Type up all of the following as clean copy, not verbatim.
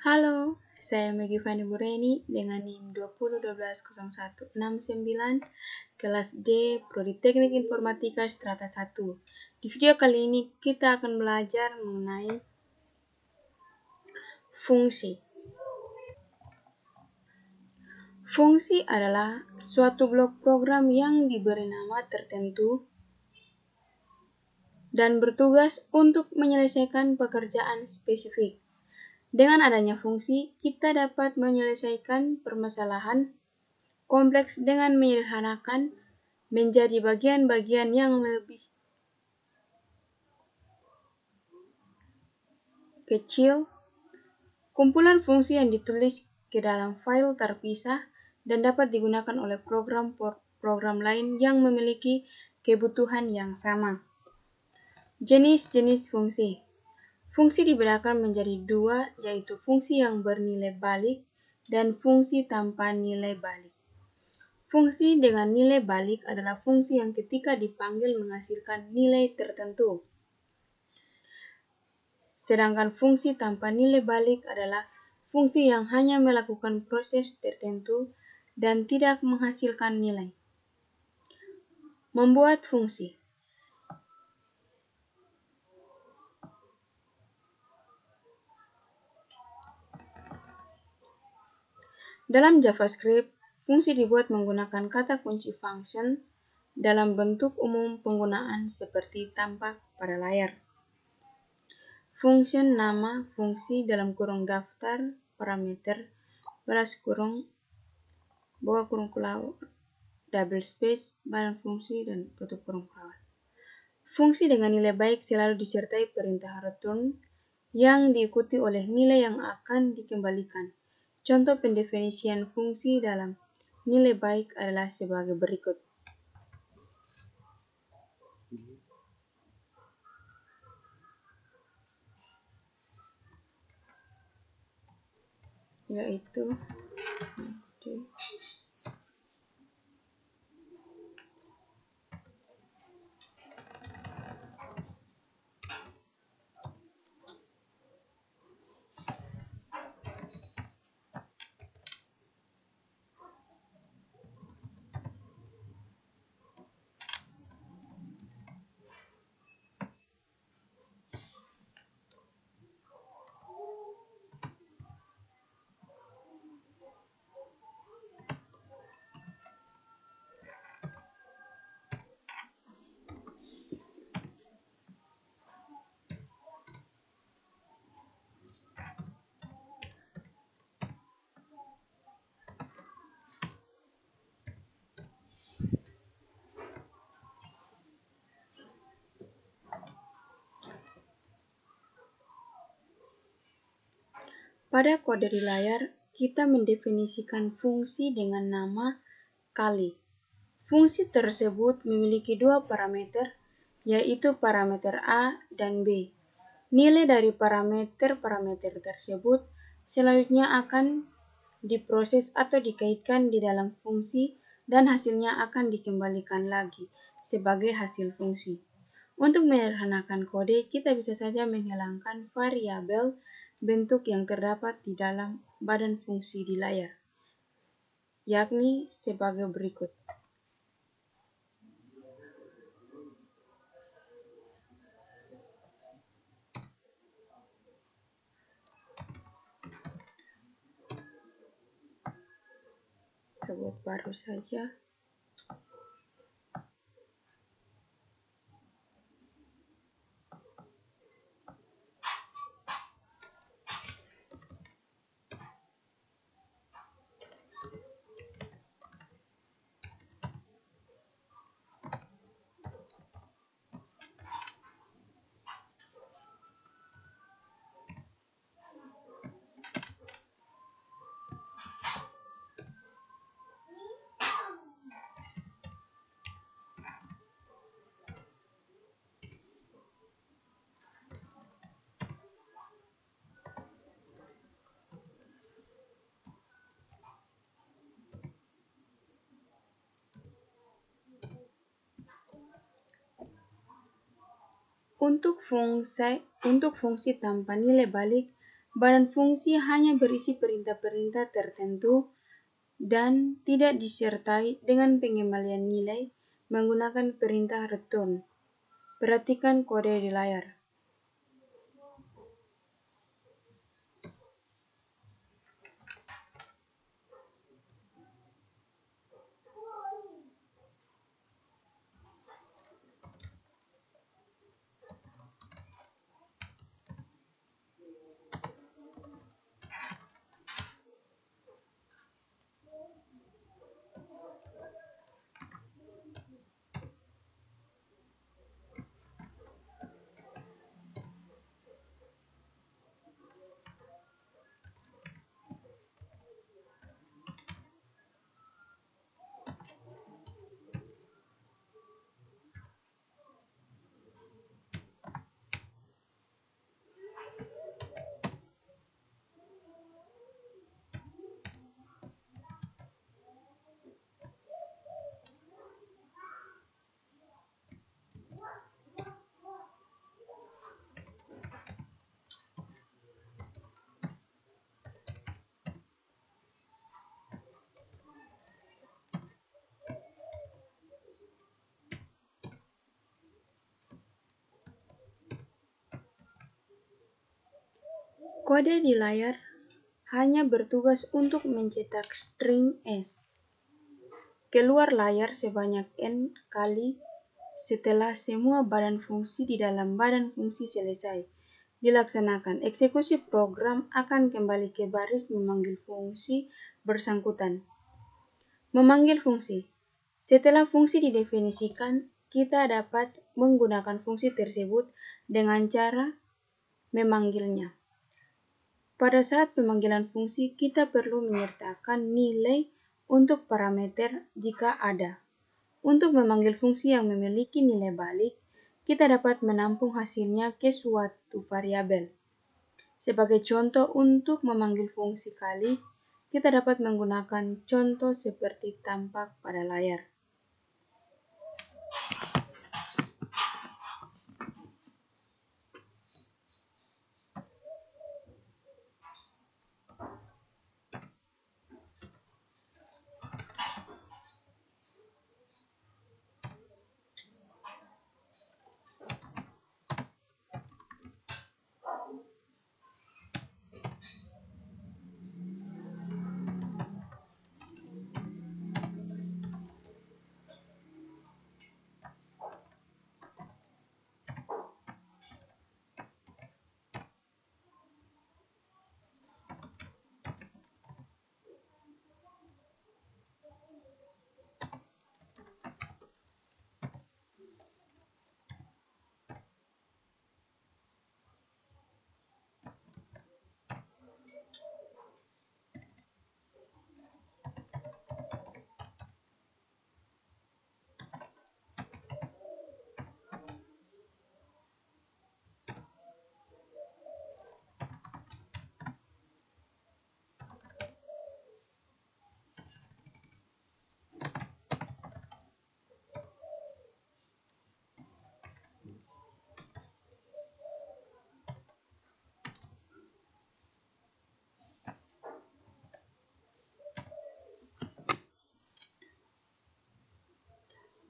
Halo, saya Megi Fani Bureni dengan NIM 20120169 kelas D Prodi Teknik Informatika Strata 1. Di video kali ini kita akan belajar mengenai fungsi. Fungsi adalah suatu blok program yang diberi nama tertentu dan bertugas untuk menyelesaikan pekerjaan spesifik. Dengan adanya fungsi, kita dapat menyelesaikan permasalahan kompleks dengan menyederhanakan menjadi bagian-bagian yang lebih kecil. Kumpulan fungsi yang ditulis ke dalam file terpisah dan dapat digunakan oleh program lain yang memiliki kebutuhan yang sama. Jenis-jenis fungsi. Fungsi dibedakan menjadi dua, yaitu fungsi yang bernilai balik dan fungsi tanpa nilai balik. Fungsi dengan nilai balik adalah fungsi yang ketika dipanggil menghasilkan nilai tertentu. Sedangkan fungsi tanpa nilai balik adalah fungsi yang hanya melakukan proses tertentu dan tidak menghasilkan nilai. Membuat fungsi. Dalam JavaScript, fungsi dibuat menggunakan kata kunci function dalam bentuk umum penggunaan seperti tampak pada layar. Function nama fungsi dalam kurung daftar parameter balas kurung buka kurung kelawar double space barang fungsi dan tutup kurung kelawar. Fungsi dengan nilai baik selalu disertai perintah return yang diikuti oleh nilai yang akan dikembalikan. Contoh pendefinisian fungsi dalam nilai baik adalah sebagai berikut. Yaitu pada kode di layar, kita mendefinisikan fungsi dengan nama kali. Fungsi tersebut memiliki dua parameter, yaitu parameter A dan B. Nilai dari parameter tersebut selanjutnya akan diproses atau dikaitkan di dalam fungsi dan hasilnya akan dikembalikan lagi sebagai hasil fungsi. Untuk menyederhanakan kode, kita bisa saja menghilangkan variabel bentuk yang terdapat di dalam badan fungsi di layar, yakni sebagai berikut. Kita buat baru saja. Untuk fungsi tanpa nilai balik, Badan fungsi hanya berisi perintah-perintah tertentu dan tidak disertai dengan pengembalian nilai menggunakan perintah return. Perhatikan kode di layar. Kode di layar hanya bertugas untuk mencetak string S keluar layar sebanyak N kali setelah semua badan fungsi di dalam badan fungsi selesai dilaksanakan. Eksekusi program akan kembali ke baris memanggil fungsi bersangkutan. Memanggil fungsi. Setelah fungsi didefinisikan, kita dapat menggunakan fungsi tersebut dengan cara memanggilnya. Pada saat pemanggilan fungsi, kita perlu menyertakan nilai untuk parameter jika ada. Untuk memanggil fungsi yang memiliki nilai balik, kita dapat menampung hasilnya ke suatu variabel. Sebagai contoh untuk memanggil fungsi kali, kita dapat menggunakan contoh seperti tampak pada layar.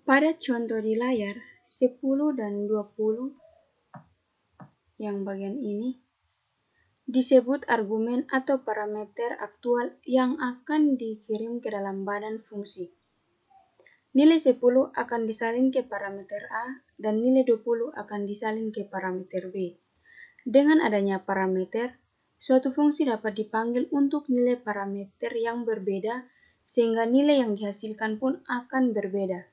Pada contoh di layar, 10 dan 20 yang bagian ini disebut argumen atau parameter aktual yang akan dikirim ke dalam badan fungsi. Nilai 10 akan disalin ke parameter A dan nilai 20 akan disalin ke parameter B. Dengan adanya parameter, suatu fungsi dapat dipanggil untuk nilai parameter yang berbeda sehingga nilai yang dihasilkan pun akan berbeda.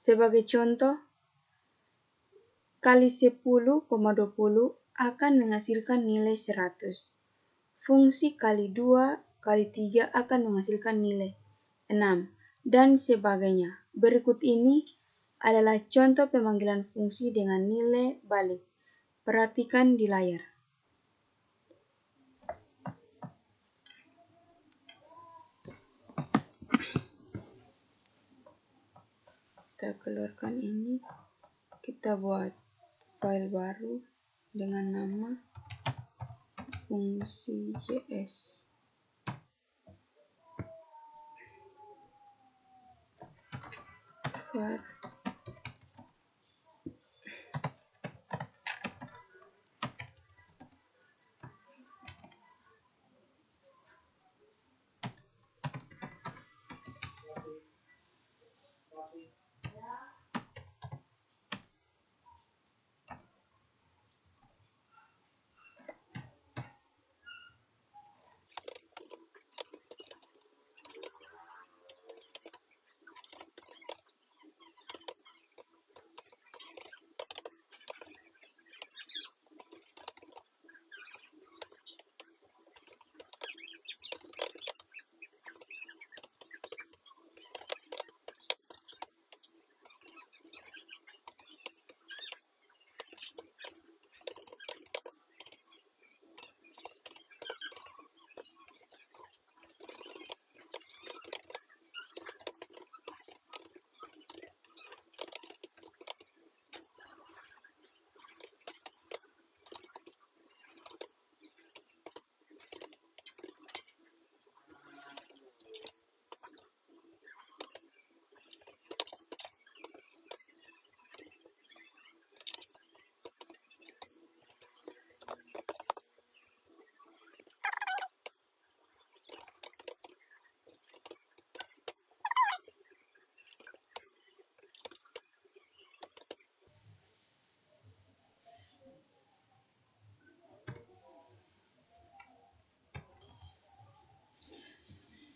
Sebagai contoh, kali 10,20 akan menghasilkan nilai 100. Fungsi kali 2 kali 3 akan menghasilkan nilai 6, dan sebagainya. Berikut ini adalah contoh pemanggilan fungsi dengan nilai balik. Perhatikan di layar. kita keluarkan ini, kita buat file baru dengan nama fungsi JS.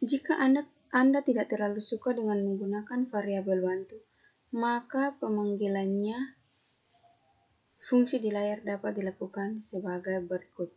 Jika Anda tidak terlalu suka dengan menggunakan variabel bantu, maka pemanggilannya fungsi di layar dapat dilakukan sebagai berikut.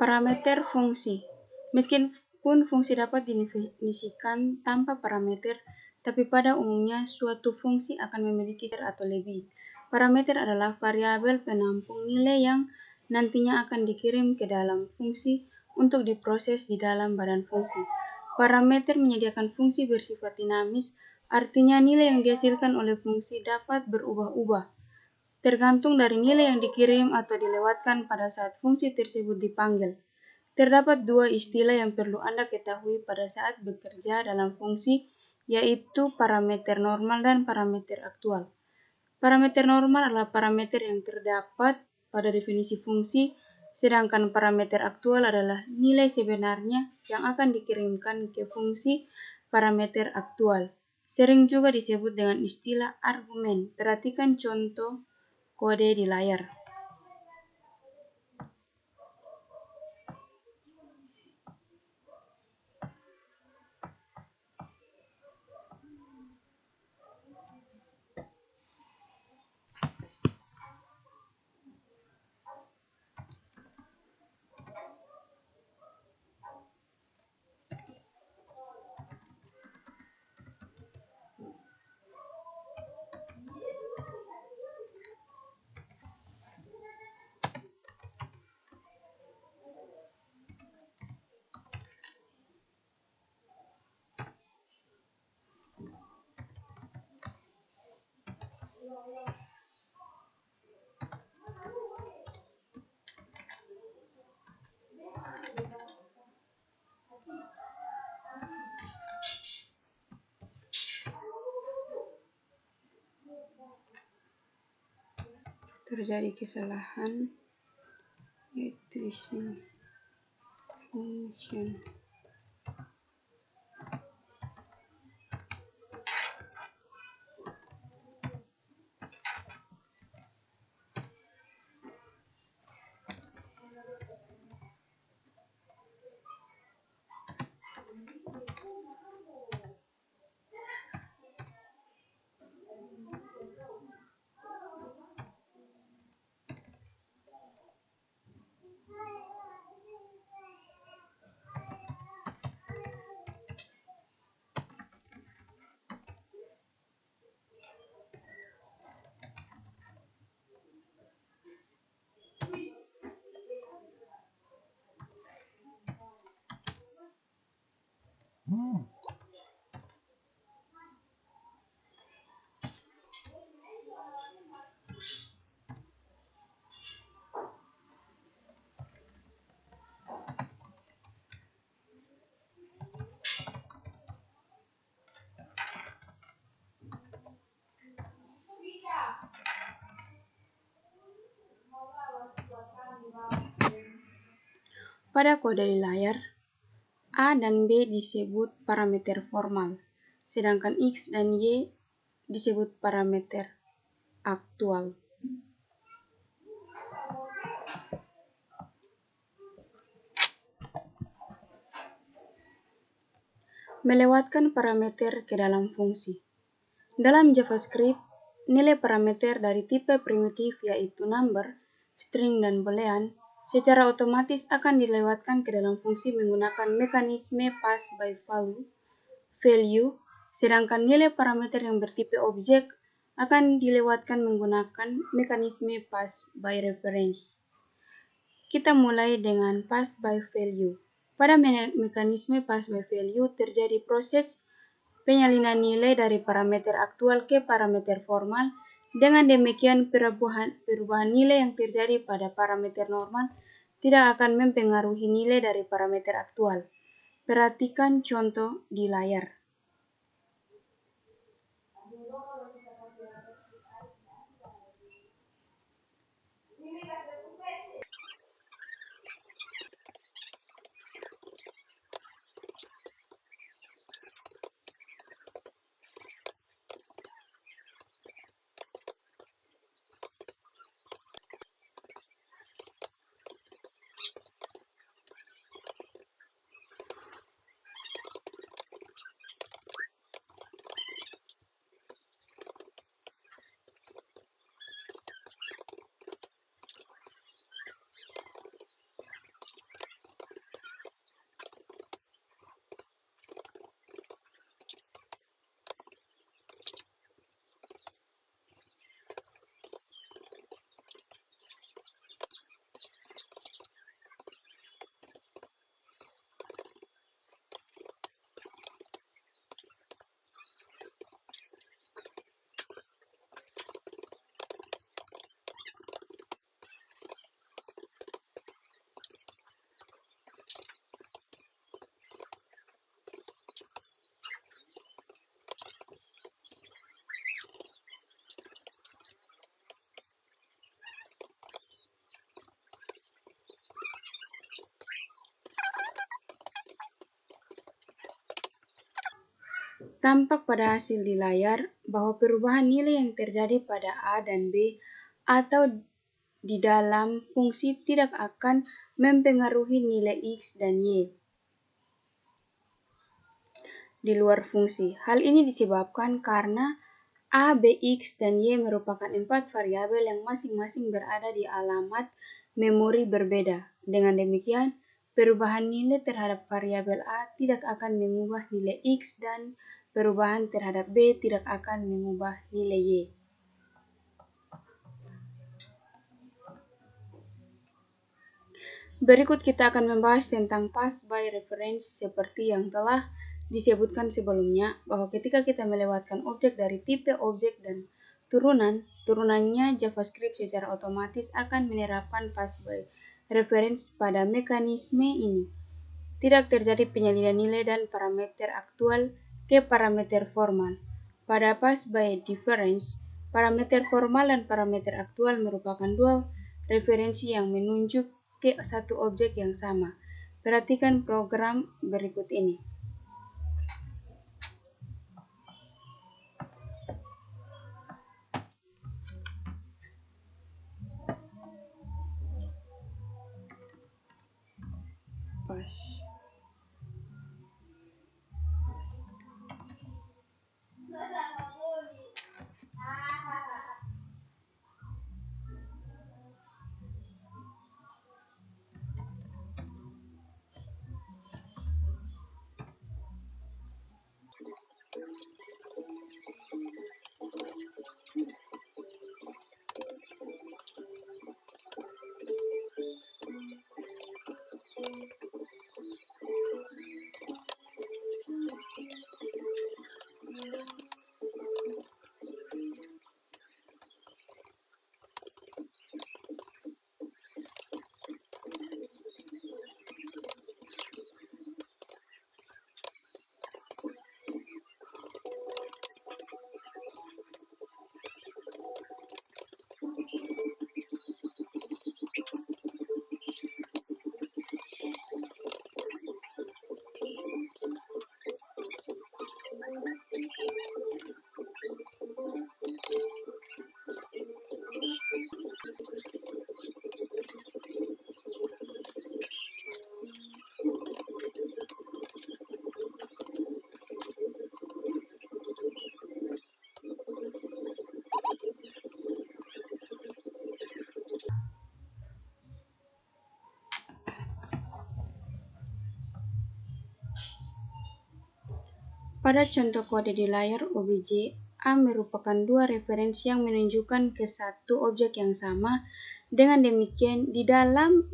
Parameter fungsi. Meskipun fungsi dapat didefinisikan tanpa parameter, tapi pada umumnya suatu fungsi akan memiliki atau lebih. Parameter adalah variabel penampung nilai yang nantinya akan dikirim ke dalam fungsi untuk diproses di dalam badan fungsi. Parameter menyediakan fungsi bersifat dinamis, artinya nilai yang dihasilkan oleh fungsi dapat berubah-ubah tergantung dari nilai yang dikirim atau dilewatkan pada saat fungsi tersebut dipanggil. Terdapat dua istilah yang perlu Anda ketahui pada saat bekerja dalam fungsi, yaitu parameter normal dan parameter aktual. Parameter normal adalah parameter yang terdapat pada definisi fungsi, sedangkan parameter aktual adalah nilai sebenarnya yang akan dikirimkan ke fungsi parameter aktual. Sering juga disebut dengan istilah argumen. Perhatikan contoh kode di layar. Terjadi kesalahan, yaitu di sini function. Pada kode di layar, A dan B disebut parameter formal, sedangkan X dan Y disebut parameter aktual. Melewatkan parameter ke dalam fungsi. Dalam JavaScript, nilai parameter dari tipe primitif yaitu number, string, dan boolean secara otomatis akan dilewatkan ke dalam fungsi menggunakan mekanisme pass by value, sedangkan nilai parameter yang bertipe objek akan dilewatkan menggunakan mekanisme pass by reference. Kita mulai dengan pass by value. Pada mekanisme pass by value terjadi proses penyalinan nilai dari parameter aktual ke parameter formal. Dengan demikian, perubahan nilai yang terjadi pada parameter normal tidak akan mempengaruhi nilai dari parameter aktual. Perhatikan contoh di layar. Tampak pada hasil di layar bahwa perubahan nilai yang terjadi pada A dan B atau di dalam fungsi tidak akan mempengaruhi nilai X dan Y di luar fungsi. Hal ini disebabkan karena A, B, X, dan Y merupakan 4 variabel yang masing-masing berada di alamat memori berbeda. Dengan demikian, perubahan nilai terhadap variabel A tidak akan mengubah nilai X dan perubahan terhadap B tidak akan mengubah nilai Y. Berikut kita akan membahas tentang pass by reference seperti yang telah disebutkan sebelumnya, bahwa ketika kita melewatkan objek dari tipe objek dan turunannya JavaScript secara otomatis akan menerapkan pass by reference pada mekanisme ini. Tidak terjadi penyalinan nilai dan parameter aktual ke parameter formal. Pada pass by difference, parameter formal dan parameter aktual merupakan dua referensi yang menunjuk ke satu objek yang sama. Perhatikan program berikut ini. Pass. Pada contoh kode di layar obj A merupakan dua referensi yang menunjukkan ke satu objek yang sama. Dengan demikian, di dalam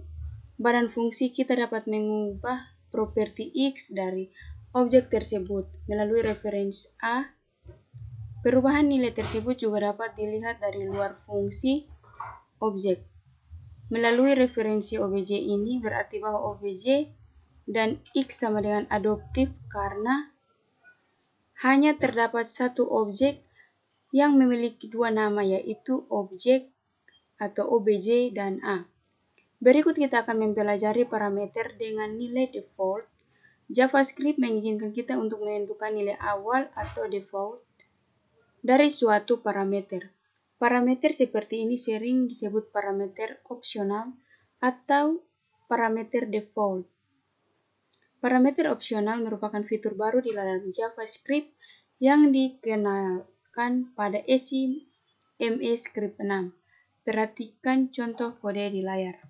badan fungsi kita dapat mengubah properti X dari objek tersebut melalui referensi A. Perubahan nilai tersebut juga dapat dilihat dari luar fungsi objek. Melalui referensi obj ini berarti bahwa obj dan X sama dengan adoptif karena hanya terdapat satu objek yang memiliki dua nama, yaitu objek atau obj dan A. Berikut kita akan mempelajari parameter dengan nilai default. JavaScript mengizinkan kita untuk menentukan nilai awal atau default dari suatu parameter. Parameter seperti ini sering disebut parameter opsional atau parameter default. Parameter opsional merupakan fitur baru di dalam JavaScript yang dikenalkan pada ECMA Script 6. Perhatikan contoh kode di layar.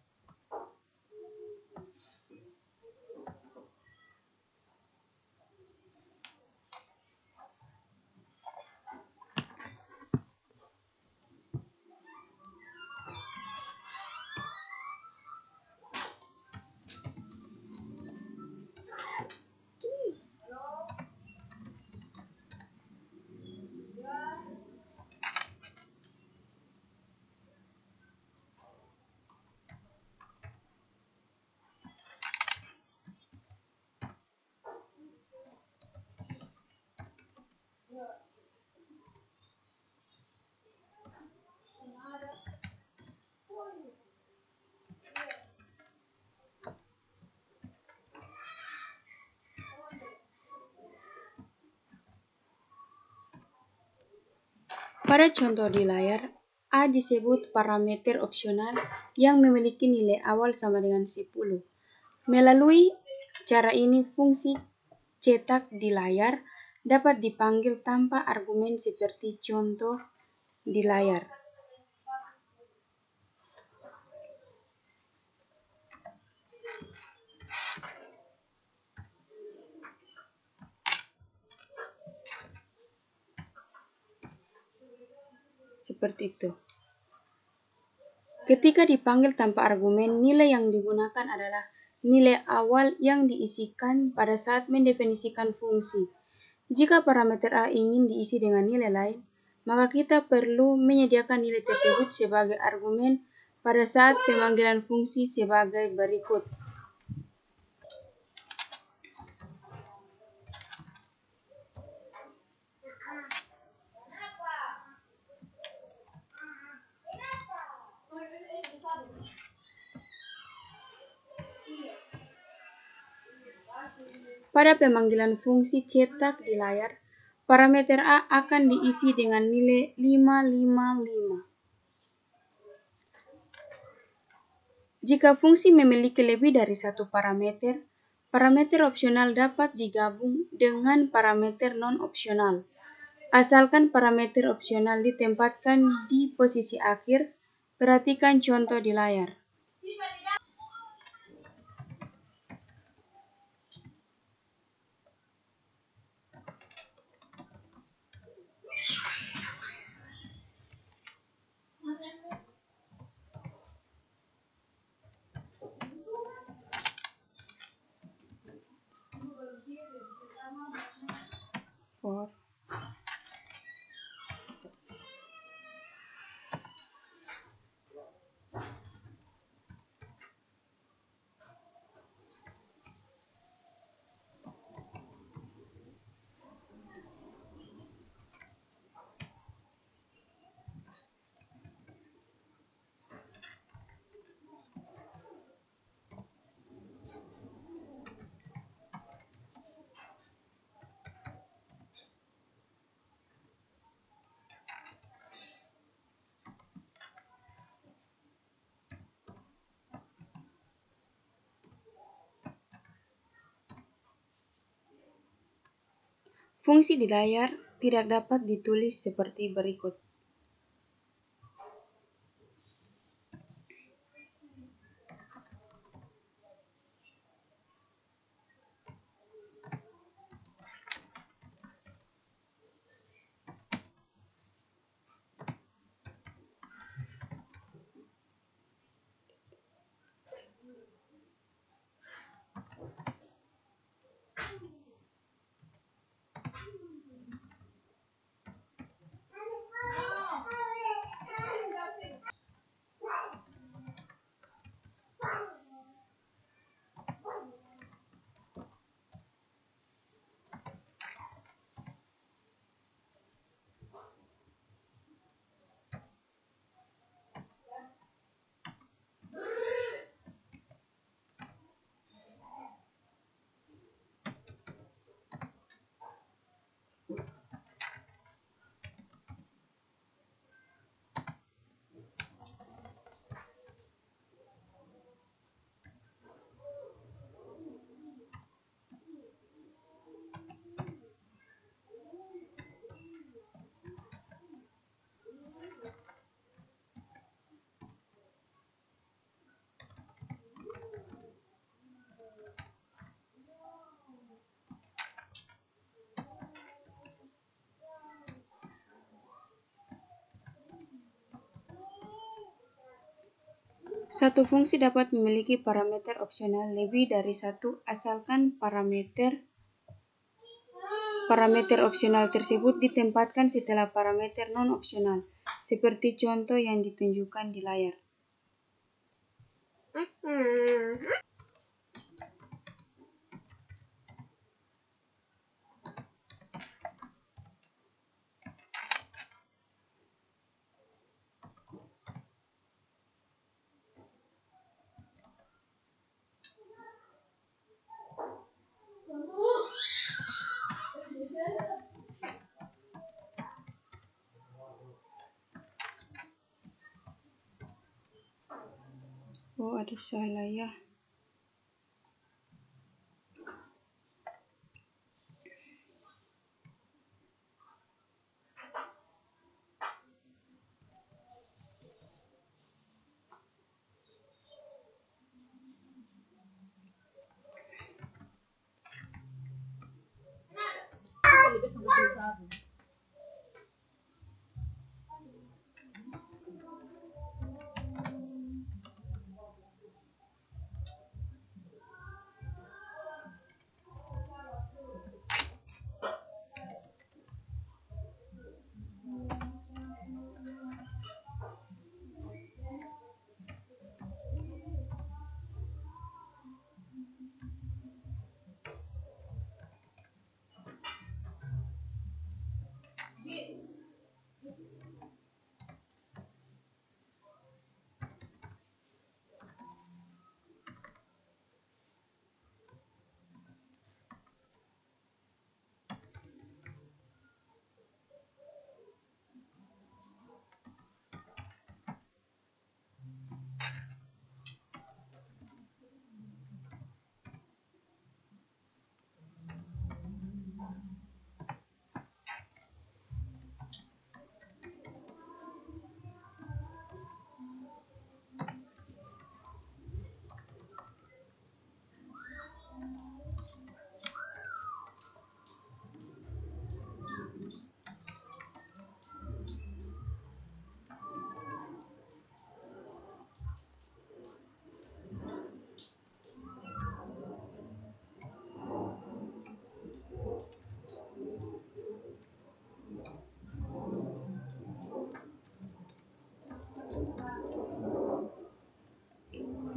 Pada contoh di layar, A disebut parameter opsional yang memiliki nilai awal sama dengan 10. Melalui cara ini, fungsi cetak di layar dapat dipanggil tanpa argumen seperti contoh di layar. Seperti itu. Ketika dipanggil tanpa argumen, nilai yang digunakan adalah nilai awal yang diisikan pada saat mendefinisikan fungsi. Jika parameter A ingin diisi dengan nilai lain, maka kita perlu menyediakan nilai tersebut sebagai argumen pada saat pemanggilan fungsi sebagai berikut. Pada pemanggilan fungsi cetak di layar, parameter A akan diisi dengan nilai 555. Jika fungsi memiliki lebih dari satu parameter, parameter opsional dapat digabung dengan parameter non-opsional. Asalkan parameter opsional ditempatkan di posisi akhir, perhatikan contoh di layar. For fungsi di layar tidak dapat ditulis seperti berikut. Satu fungsi dapat memiliki parameter opsional lebih dari satu asalkan parameter opsional tersebut ditempatkan setelah parameter non-opsional, seperti contoh yang ditunjukkan di layar. Oh, ada salah ya.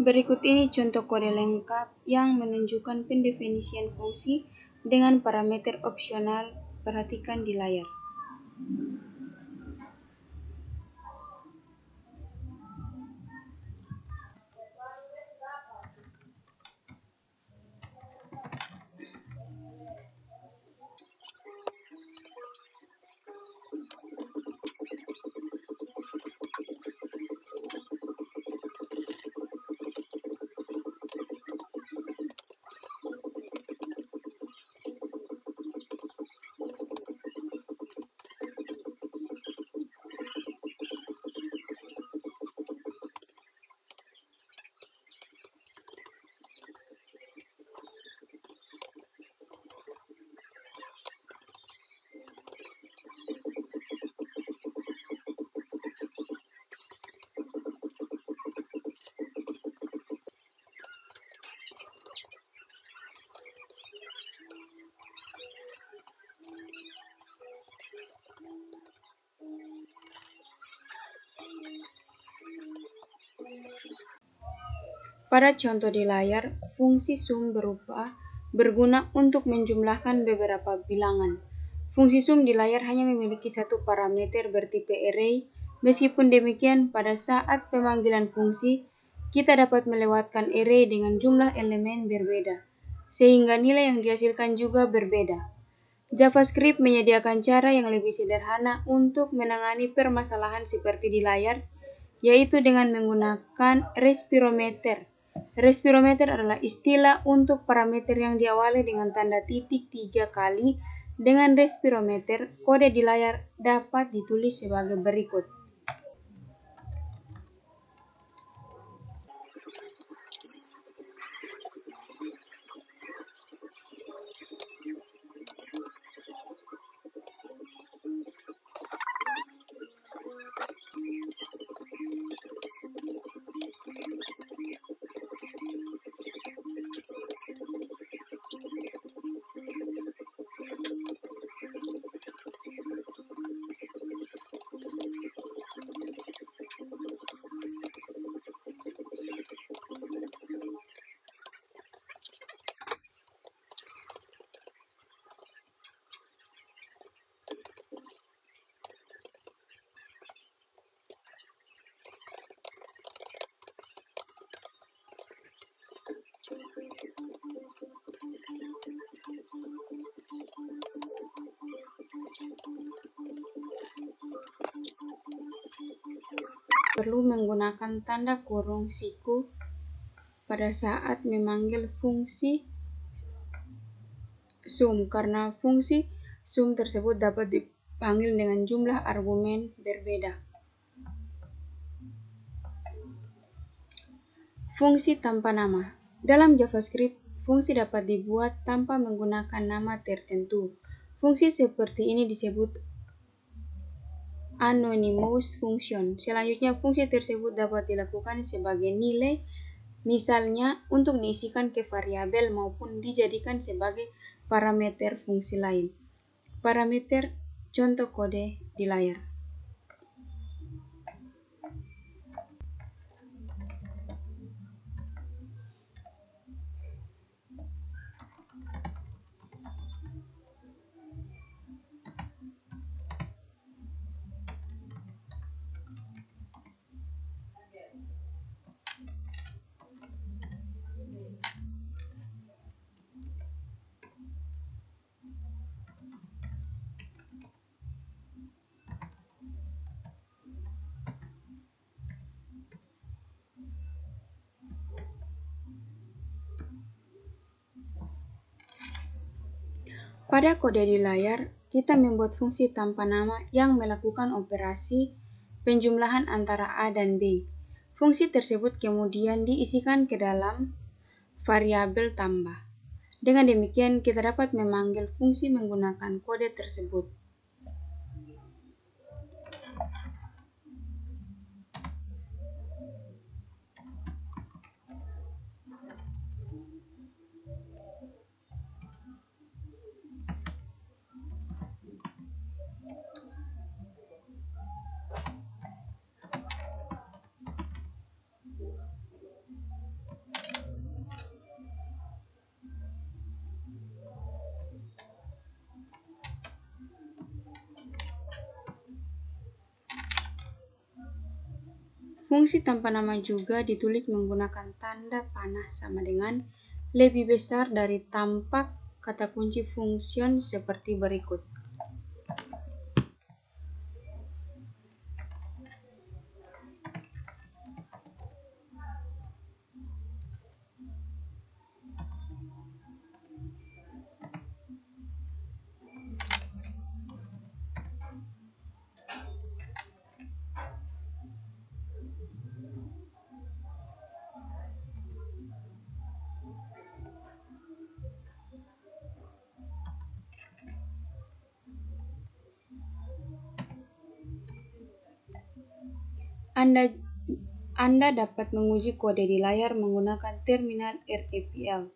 Berikut ini contoh kode lengkap yang menunjukkan pendefinisian fungsi dengan parameter opsional. Perhatikan di layar. Pada contoh di layar, fungsi sum berguna untuk menjumlahkan beberapa bilangan. Fungsi sum di layar hanya memiliki satu parameter bertipe array. Meskipun demikian, pada saat pemanggilan fungsi, kita dapat melewatkan array dengan jumlah elemen berbeda, sehingga nilai yang dihasilkan juga berbeda. JavaScript menyediakan cara yang lebih sederhana untuk menangani permasalahan seperti di layar, yaitu dengan menggunakan respirometer. Respirometer adalah istilah untuk parameter yang diawali dengan tanda titik 3 kali. Dengan respirometer, kode di layar dapat ditulis sebagai berikut. perlu menggunakan tanda kurung siku pada saat memanggil fungsi sum karena fungsi sum tersebut dapat dipanggil dengan jumlah argumen berbeda. Fungsi tanpa nama. Dalam JavaScript, fungsi dapat dibuat tanpa menggunakan nama tertentu. Fungsi seperti ini disebut anonymous function. Selanjutnya, fungsi tersebut dapat dilakukan sebagai nilai, misalnya untuk diisikan ke variabel maupun dijadikan sebagai parameter fungsi lain. Parameter contoh kode di layar. Pada kode di layar, kita membuat fungsi tanpa nama yang melakukan operasi penjumlahan antara A dan B. Fungsi tersebut kemudian diisikan ke dalam variabel tambah. Dengan demikian, kita dapat memanggil fungsi menggunakan kode tersebut. Fungsi tanpa nama juga ditulis menggunakan tanda panah sama dengan lebih besar dari tampak kata kunci function seperti berikut. Anda dapat menguji kode di layar menggunakan terminal REPL.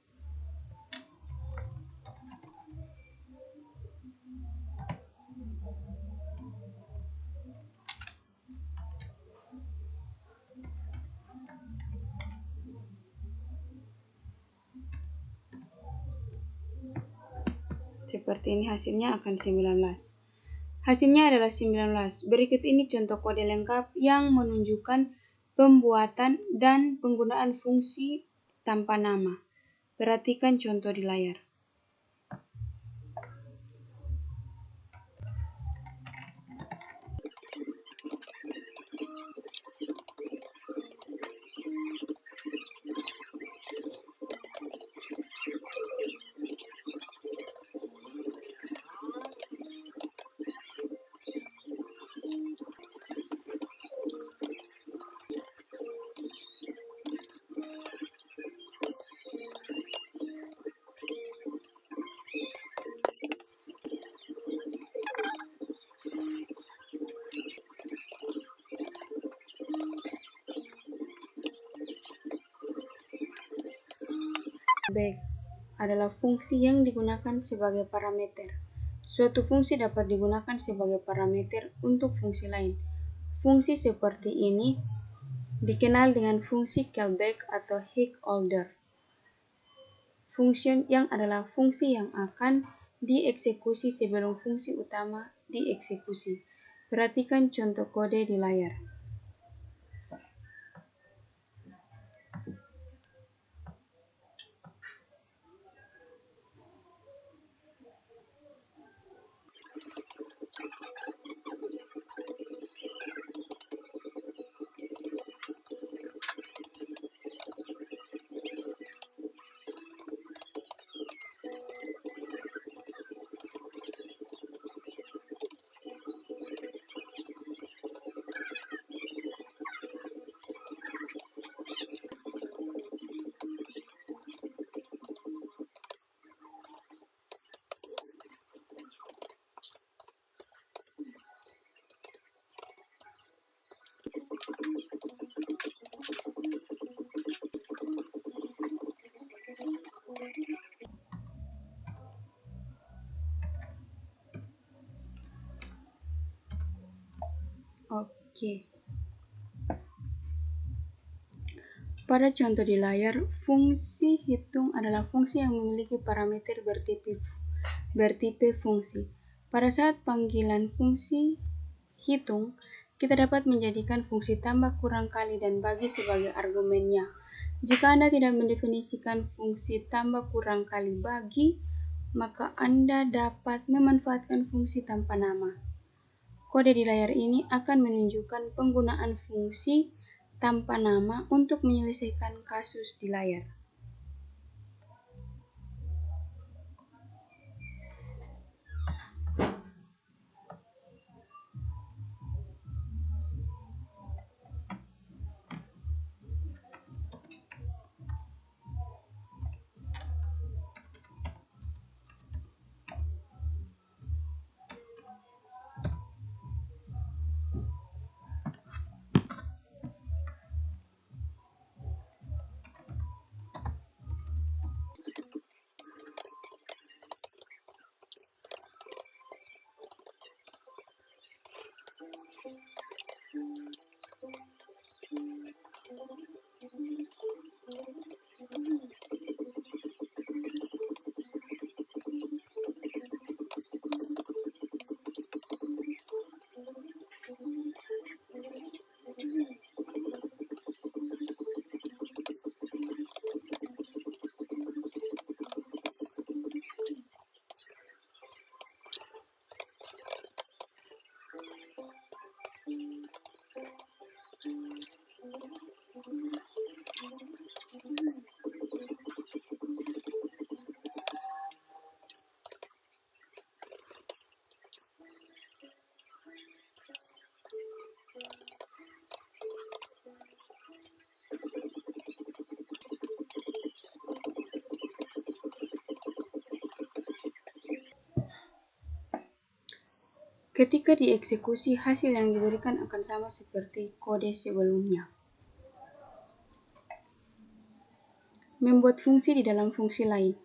Seperti ini hasilnya akan 19. Hasilnya adalah 19. Berikut ini contoh kode lengkap yang menunjukkan pembuatan dan penggunaan fungsi tanpa nama. Perhatikan contoh di layar. Back adalah fungsi yang digunakan sebagai parameter. Suatu fungsi dapat digunakan sebagai parameter untuk fungsi lain. Fungsi seperti ini dikenal dengan fungsi callback atau hookover. Function yang adalah fungsi yang akan dieksekusi sebelum fungsi utama dieksekusi. Perhatikan contoh kode di layar. Oke. Pada contoh di layar, fungsi hitung adalah fungsi yang memiliki parameter bertipe fungsi. Pada saat panggilan fungsi hitung, kita dapat menjadikan fungsi tambah kurang kali dan bagi sebagai argumennya. Jika Anda tidak mendefinisikan fungsi tambah kurang kali bagi, maka Anda dapat memanfaatkan fungsi tanpa nama. Kode di layar ini akan menunjukkan penggunaan fungsi tanpa nama untuk menyelesaikan kasus di layar. Ketika dieksekusi, hasil yang diberikan akan sama seperti kode sebelumnya. Membuat fungsi di dalam fungsi lain.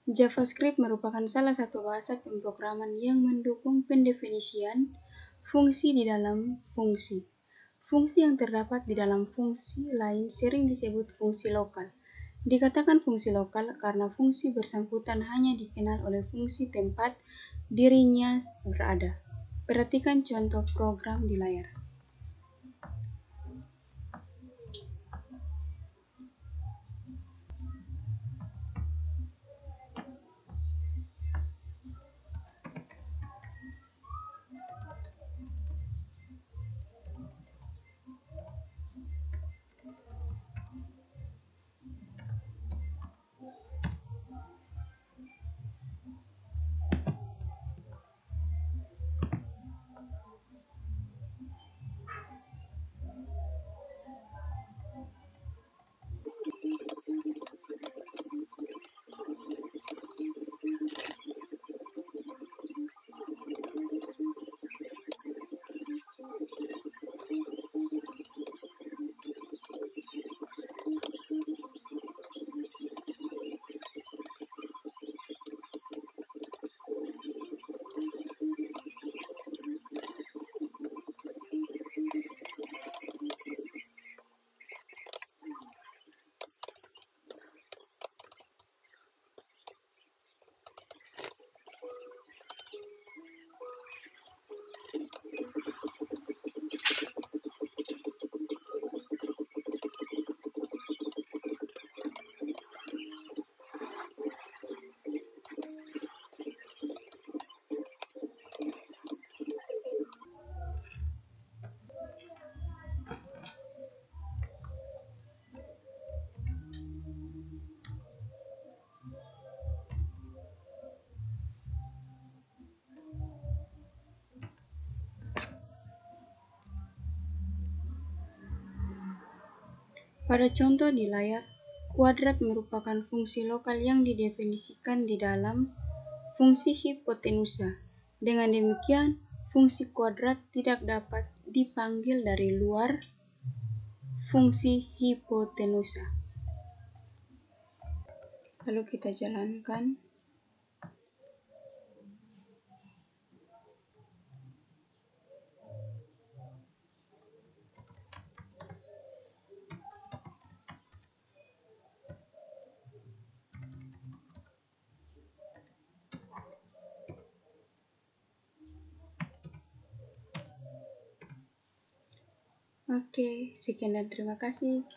JavaScript merupakan salah satu bahasa pemrograman yang mendukung pendefinisian fungsi di dalam fungsi. Fungsi yang terdapat di dalam fungsi lain sering disebut fungsi lokal. Dikatakan fungsi lokal karena fungsi bersangkutan hanya dikenal oleh fungsi tempat dirinya berada. Perhatikan contoh program di layar. Pada contoh di layar, kuadrat merupakan fungsi lokal yang didefinisikan di dalam fungsi hipotenusa. Dengan demikian, fungsi kuadrat tidak dapat dipanggil dari luar fungsi hipotenusa. Lalu kita jalankan. Oke, sekian dan terima kasih.